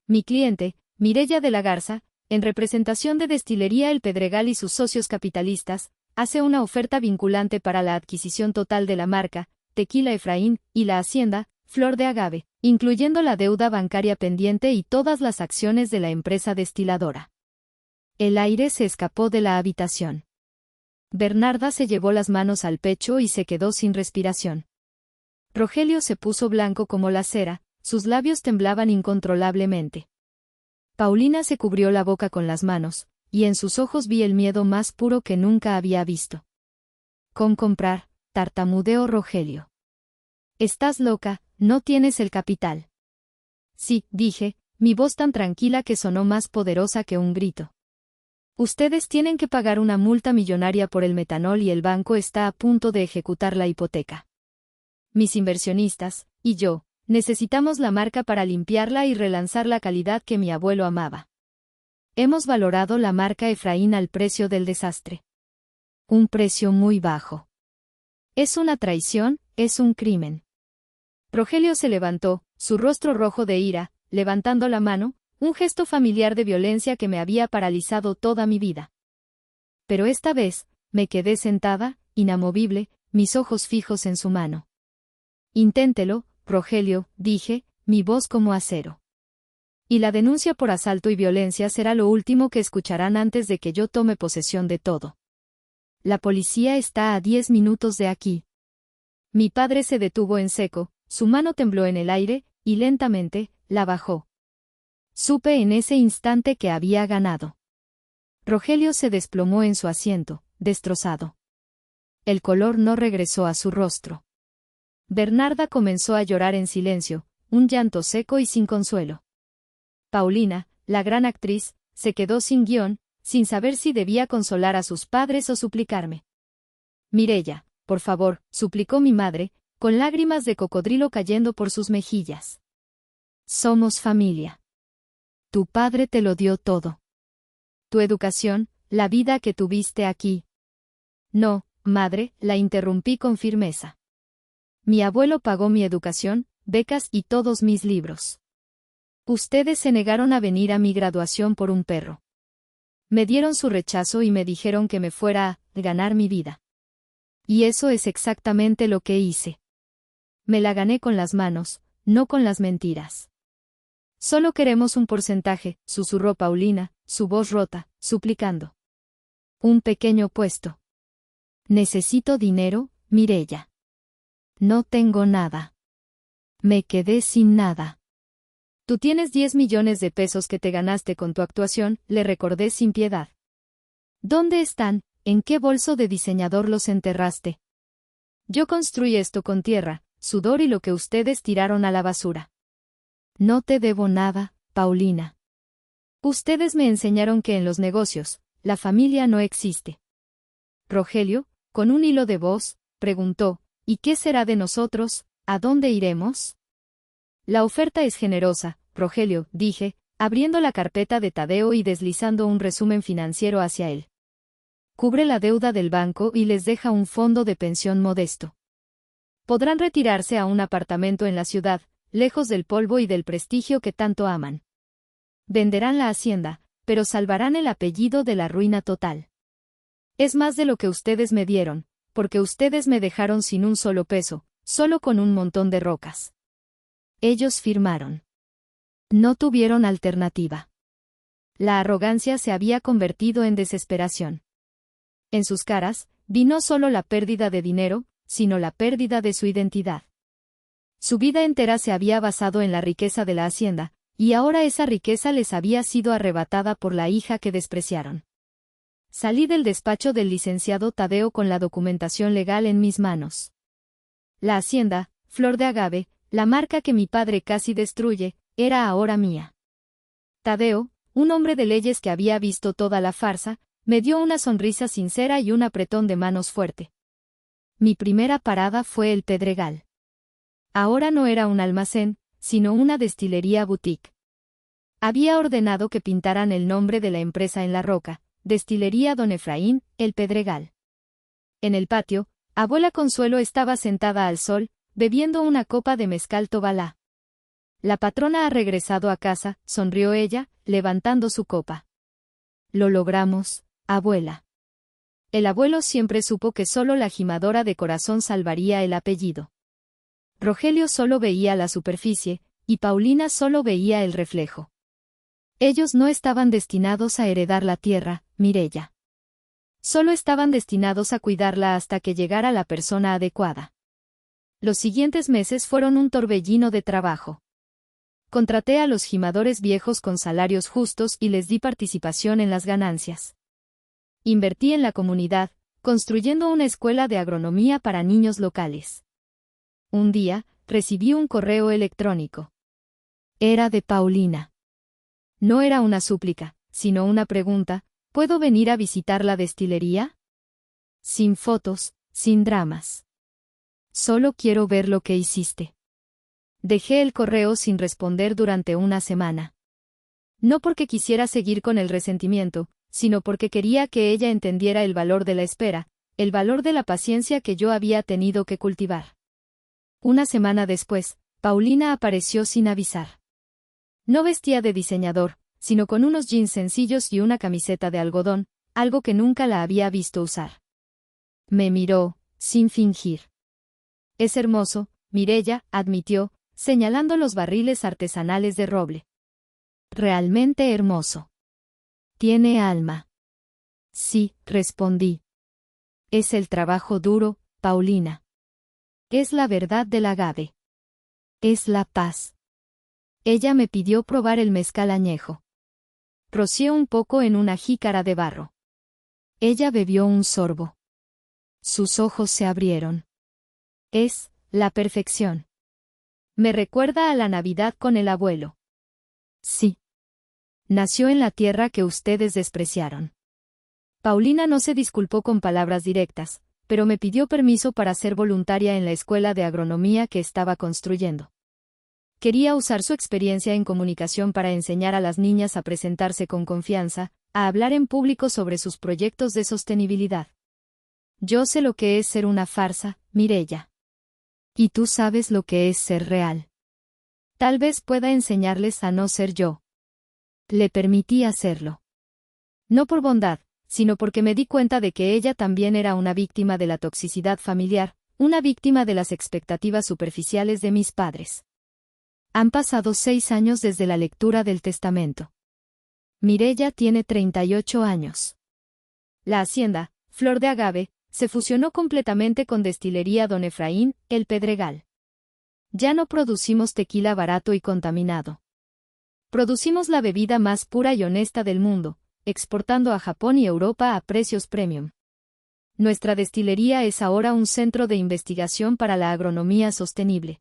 Mi cliente, Mireya de la Garza, en representación de Destilería El Pedregal y sus socios capitalistas, hace una oferta vinculante para la adquisición total de la marca, Tequila Efraín, y la hacienda, Flor de Agave, incluyendo la deuda bancaria pendiente y todas las acciones de la empresa destiladora. El aire se escapó de la habitación. Bernarda se llevó las manos al pecho y se quedó sin respiración. Rogelio se puso blanco como la cera, sus labios temblaban incontrolablemente. Paulina se cubrió la boca con las manos, y en sus ojos vi el miedo más puro que nunca había visto. «Con comprar», tartamudeó Rogelio. «Estás loca, no tienes el capital». «Sí», dije, mi voz tan tranquila que sonó más poderosa que un grito. «Ustedes tienen que pagar una multa millonaria por el metanol y el banco está a punto de ejecutar la hipoteca. Mis inversionistas, y yo, necesitamos la marca para limpiarla y relanzar la calidad que mi abuelo amaba. Hemos valorado la marca Efraín al precio del desastre. Un precio muy bajo. Es una traición, es un crimen». Rogelio se levantó, su rostro rojo de ira, levantando la mano, un gesto familiar de violencia que me había paralizado toda mi vida. Pero esta vez, me quedé sentada, inamovible, mis ojos fijos en su mano. «Inténtelo, Rogelio», dije, mi voz como acero. «Y la denuncia por asalto y violencia será lo último que escucharán antes de que yo tome posesión de todo. La policía está a 10 minutos de aquí». Mi padre se detuvo en seco, su mano tembló en el aire, y lentamente, la bajó. Supe en ese instante que había ganado. Rogelio se desplomó en su asiento, destrozado. El color no regresó a su rostro. Bernarda comenzó a llorar en silencio, un llanto seco y sin consuelo. Paulina, la gran actriz, se quedó sin guión, sin saber si debía consolar a sus padres o suplicarme. «Mireya, por favor», suplicó mi madre, con lágrimas de cocodrilo cayendo por sus mejillas. «Somos familia. Tu padre te lo dio todo. Tu educación, la vida que tuviste aquí». «No, madre», la interrumpí con firmeza. «Mi abuelo pagó mi educación, becas y todos mis libros. Ustedes se negaron a venir a mi graduación por un perro. Me dieron su rechazo y me dijeron que me fuera a ganar mi vida. Y eso es exactamente lo que hice. Me la gané con las manos, no con las mentiras». «Solo queremos un porcentaje», susurró Paulina, su voz rota, suplicando. «Un pequeño puesto». «Necesito dinero, Mireya. No tengo nada. Me quedé sin nada». «Tú tienes 10 millones de pesos que te ganaste con tu actuación», le recordé sin piedad. «¿Dónde están? ¿En qué bolso de diseñador los enterraste? Yo construí esto con tierra, sudor y lo que ustedes tiraron a la basura. No te debo nada, Paulina. Ustedes me enseñaron que en los negocios, la familia no existe». Rogelio, con un hilo de voz, preguntó, «¿Y qué será de nosotros? ¿A dónde iremos?» «La oferta es generosa, Rogelio», dije, abriendo la carpeta de Tadeo y deslizando un resumen financiero hacia él. «Cubre la deuda del banco y les deja un fondo de pensión modesto. Podrán retirarse a un apartamento en la ciudad, lejos del polvo y del prestigio que tanto aman. Venderán la hacienda, pero salvarán el apellido de la ruina total. Es más de lo que ustedes me dieron, porque ustedes me dejaron sin un solo peso, solo con un montón de rocas». Ellos firmaron. No tuvieron alternativa. La arrogancia se había convertido en desesperación. En sus caras, vi no solo la pérdida de dinero, sino la pérdida de su identidad. Su vida entera se había basado en la riqueza de la hacienda, y ahora esa riqueza les había sido arrebatada por la hija que despreciaron. Salí del despacho del licenciado Tadeo con la documentación legal en mis manos. La hacienda, Flor de Agave, la marca que mi padre casi destruye, era ahora mía. Tadeo, un hombre de leyes que había visto toda la farsa, me dio una sonrisa sincera y un apretón de manos fuerte. Mi primera parada fue el Pedregal. Ahora no era un almacén, sino una destilería boutique. Había ordenado que pintaran el nombre de la empresa en la roca, Destilería Don Efraín, El Pedregal. En el patio, abuela Consuelo estaba sentada al sol, bebiendo una copa de mezcal Tobalá. La patrona ha regresado a casa, sonrió ella, levantando su copa. Lo logramos, abuela. El abuelo siempre supo que solo la gimadora de corazón salvaría el apellido. Rogelio solo veía la superficie, y Paulina solo veía el reflejo. Ellos no estaban destinados a heredar la tierra, Mireya. Solo estaban destinados a cuidarla hasta que llegara la persona adecuada. Los siguientes meses fueron un torbellino de trabajo. Contraté a los gimadores viejos con salarios justos y les di participación en las ganancias. Invertí en la comunidad, construyendo una escuela de agronomía para niños locales. Un día, recibí un correo electrónico. Era de Paulina. No era una súplica, sino una pregunta: ¿puedo venir a visitar la destilería? Sin fotos, sin dramas. Solo quiero ver lo que hiciste. Dejé el correo sin responder durante una semana. No porque quisiera seguir con el resentimiento, sino porque quería que ella entendiera el valor de la espera, el valor de la paciencia que yo había tenido que cultivar. Una semana después, Paulina apareció sin avisar. No vestía de diseñador, sino con unos jeans sencillos y una camiseta de algodón, algo que nunca la había visto usar. Me miró, sin fingir. Es hermoso, Mireya, admitió, señalando los barriles artesanales de roble. Realmente hermoso. Tiene alma. Sí, respondí. Es el trabajo duro, Paulina. Es la verdad del agave. Es la paz. Ella me pidió probar el mezcal añejo. Rocié un poco en una jícara de barro. Ella bebió un sorbo. Sus ojos se abrieron. Es la perfección. Me recuerda a la Navidad con el abuelo. Sí. Nació en la tierra que ustedes despreciaron. Paulina no se disculpó con palabras directas, pero me pidió permiso para ser voluntaria en la escuela de agronomía que estaba construyendo. Quería usar su experiencia en comunicación para enseñar a las niñas a presentarse con confianza, a hablar en público sobre sus proyectos de sostenibilidad. Yo sé lo que es ser una farsa, Mireya. Y tú sabes lo que es ser real. Tal vez pueda enseñarles a no ser yo. Le permití hacerlo. No por bondad, sino porque me di cuenta de que ella también era una víctima de la toxicidad familiar, una víctima de las expectativas superficiales de mis padres. Han pasado 6 años desde la lectura del testamento. Mireya tiene 38 años. La hacienda, Flor de Agave, se fusionó completamente con Destilería Don Efraín, El Pedregal. Ya no producimos tequila barato y contaminado. Producimos la bebida más pura y honesta del mundo, exportando a Japón y Europa a precios premium. Nuestra destilería es ahora un centro de investigación para la agronomía sostenible.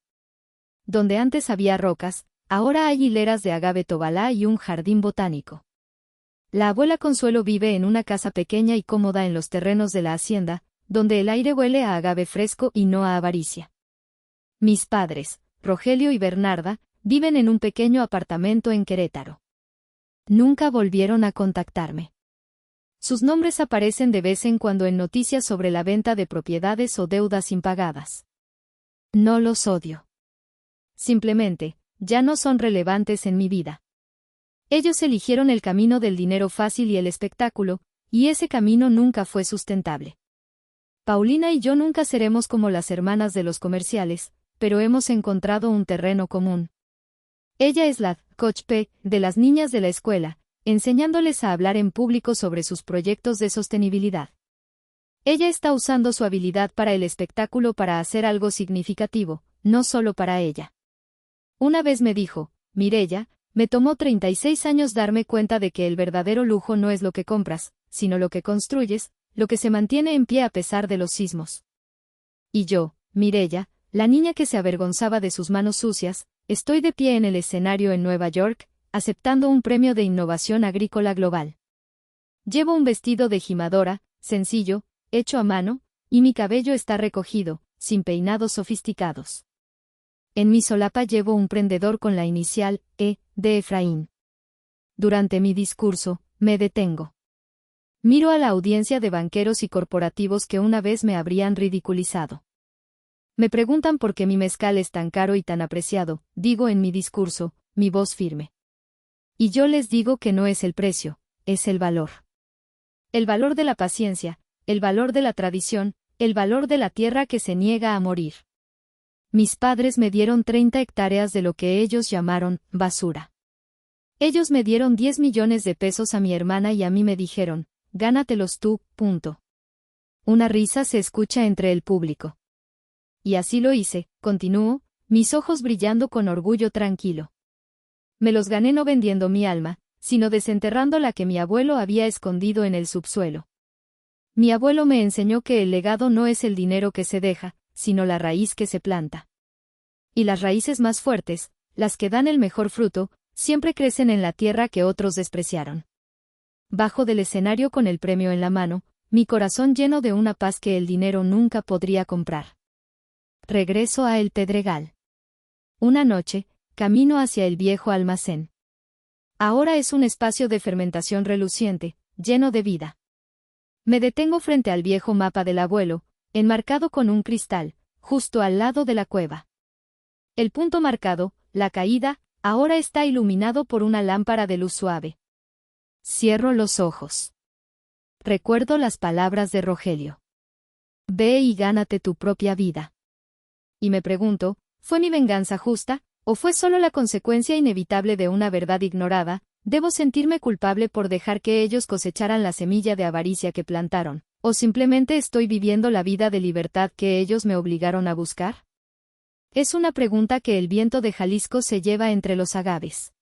Donde antes había rocas, ahora hay hileras de agave Tobalá y un jardín botánico. La abuela Consuelo vive en una casa pequeña y cómoda en los terrenos de la hacienda, donde el aire huele a agave fresco y no a avaricia. Mis padres, Rogelio y Bernarda, viven en un pequeño apartamento en Querétaro. Nunca volvieron a contactarme. Sus nombres aparecen de vez en cuando en noticias sobre la venta de propiedades o deudas impagadas. No los odio. Simplemente, ya no son relevantes en mi vida. Ellos eligieron el camino del dinero fácil y el espectáculo, y ese camino nunca fue sustentable. Paulina y yo nunca seremos como las hermanas de los comerciales, pero hemos encontrado un terreno común. Ella es la coach P de las niñas de la escuela, enseñándoles a hablar en público sobre sus proyectos de sostenibilidad. Ella está usando su habilidad para el espectáculo para hacer algo significativo, no solo para ella. Una vez me dijo, Mireya, me tomó 36 años darme cuenta de que el verdadero lujo no es lo que compras, sino lo que construyes, lo que se mantiene en pie a pesar de los sismos. Y yo, Mireya, la niña que se avergonzaba de sus manos sucias, estoy de pie en el escenario en Nueva York, aceptando un premio de innovación agrícola global. Llevo un vestido de gimadora, sencillo, hecho a mano, y mi cabello está recogido, sin peinados sofisticados. En mi solapa llevo un prendedor con la inicial E de Efraín. Durante mi discurso, me detengo. Miro a la audiencia de banqueros y corporativos que una vez me habrían ridiculizado. Me preguntan por qué mi mezcal es tan caro y tan apreciado, digo en mi discurso, mi voz firme. Y yo les digo que no es el precio, es el valor. El valor de la paciencia, el valor de la tradición, el valor de la tierra que se niega a morir. Mis padres me dieron 30 hectáreas de lo que ellos llamaron basura. Ellos me dieron 10 millones de pesos a mi hermana y a mí me dijeron, gánatelos tú, punto. Una risa se escucha entre el público. Y así lo hice, continuó, mis ojos brillando con orgullo tranquilo. Me los gané no vendiendo mi alma, sino desenterrando la que mi abuelo había escondido en el subsuelo. Mi abuelo me enseñó que el legado no es el dinero que se deja, sino la raíz que se planta. Y las raíces más fuertes, las que dan el mejor fruto, siempre crecen en la tierra que otros despreciaron. Bajo del escenario con el premio en la mano, mi corazón lleno de una paz que el dinero nunca podría comprar. Regreso a El Pedregal. Una noche, camino hacia el viejo almacén. Ahora es un espacio de fermentación reluciente, lleno de vida. Me detengo frente al viejo mapa del abuelo, enmarcado con un cristal, justo al lado de la cueva. El punto marcado, la caída, ahora está iluminado por una lámpara de luz suave. Cierro los ojos. Recuerdo las palabras de Rogelio. Ve y gánate tu propia vida. Y me pregunto, ¿fue mi venganza justa, o fue solo la consecuencia inevitable de una verdad ignorada? ¿Debo sentirme culpable por dejar que ellos cosecharan la semilla de avaricia que plantaron, o simplemente estoy viviendo la vida de libertad que ellos me obligaron a buscar? Es una pregunta que el viento de Jalisco se lleva entre los agaves.